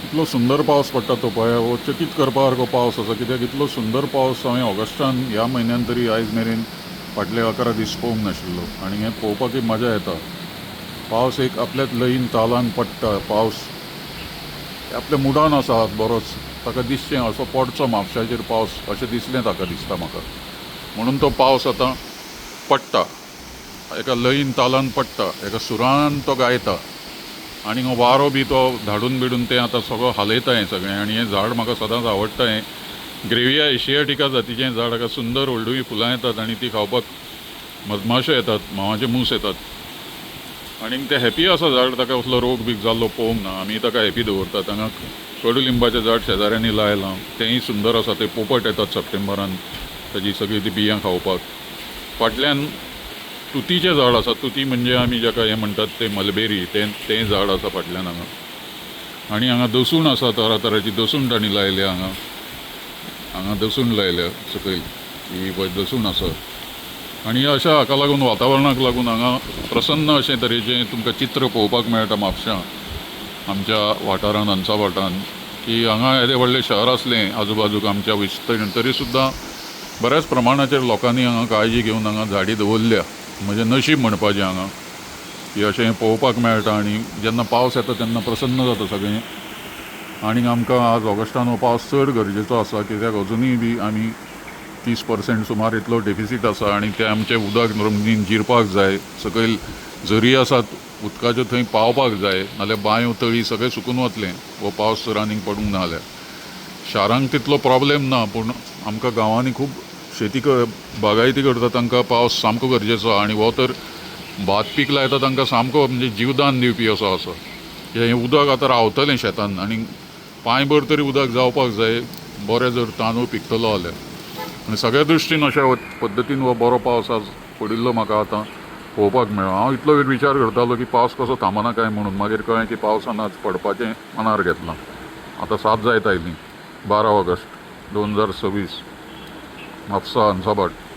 इतलो सुंदर पावस पडटा तो पळय, हो चकीत करपा सारको पावस आसा. कित्याक इतलो सुंदर पावस हांवें ऑगस्टान ह्या म्हयन्यान तरी आयज मेरेन फाटले 11 दीस पळोवंक नाशिल्लो. आनी हें पळोवपाक एक मजा येता. पावस एक आपल्याच लयीन तालान पडटा. पावस आपल्या मुडान आसा बरोच. ताका दिसचें असो पडचो म्हापशाचेर पावस अशें दिसलें ताका दिसता म्हाका. म्हणून तो पावस आतां पडटा. एका लयीन तालान पडटा, एका सुरान तो गायता. आनी हो वारो बी तो धाडून बिडून तें आतां सगळो हालयता हें सगळें. आनी हें झाड म्हाका सदांच आवडटा. हें ग्रेविया एशियाटिका जातीचें झाड. हाका सुंदर व्हडली फुलां येतात आनी ती खावपाक मधमाशे येतात, म्हावाचे मूस येतात. आनीक तें हॅपी आसा झाड. ताका असलो रोग बी जाल्लो पळोवंक ना. आमी ताका हॅपी दवरतात. हांगा कडुलिंबाचें झाड शेजाऱ्यांनी लायलां, तेंय सुंदर आसा. ते पोपट येतात सप्टेंबरान ताजी सगळीं ती बियां खावपाक. फाटल्यान तुतीचें झाड आसा. तुती म्हणजे आमी जाका हें म्हणटात ते मलबेरी, तें झाड आसा फाटल्यान हांगा. आनी हांगा दसूण आसा, तरातरांची दसूण तांणी लायल्या हांगा दसूण लायल्या सकयल. ही पळय दसूण आसा. आनी अशा हाका लागून वातावरणाक लागून हांगा प्रसन्न अशें तरेचें तुमकां चित्र पळोवपाक मेळटा म्हापशां, आमच्या वाठारान अंचावाटान. की हांगा येदें व्हडलें शहर आसलें आजूबाजूक आमच्या विस्तीर्ण, तरी सुद्दां बऱ्याच प्रमाणाचेर लोकांनी हांगा काळजी घेवन हांगा झाडी दवरल्या. म्हजें नशीब म्हणपाचें हांगा की अशें पळोवपाक मेळटा. आनी जेन्ना पावस येता तेन्ना प्रसन्न जाता सगळें. आनीक आमकां आज ऑगस्टान हो पावस चड गरजेचो आसा. कित्याक अजुनूय बी आमी 30% सुमार इतलो डेफिसीट आसा. आनी तें आमचें उदक जमनीन जिरपाक जाय. सकयल झरी आसात उदकाच्यो, थंय पावपाक जाय. नाजाल्यार बांयो तळी सगळें सुकून वतलें हो पावस जर आनीक पडूंक ना जाल्यार. शारांक तितलो प्रॉब्लेम ना, पूण आमकां गांवांनी खूब शेती बागायती करता तांकां पावस सामको गरजेचो. आनी हो तर भात पीक लायता तांकां सामको म्हणजे जीवदान दिवपी असो आसा. हें उदक आतां रावतलें शेतान आनी पांयभर तरी उदक जावपाक जाय, बरें जर तांदूळ पिकतलो जाल्यार. आनी सगळ्या दृश्टीन अशा पद्दतीन हो बरो पावस आज पडिल्लो म्हाका आतां पळोवपाक मेळ्ळो. हांव इतलो वेळ विचार करतालो की पावस कसो थांबना काय म्हणून. मागीर कळ्ळें की पावसान आज पडपाचें मनार घेतलां. आतां 7 जायत आयलीं. 12 ऑगस्ट 2026 म्हापसा अंचाबाट.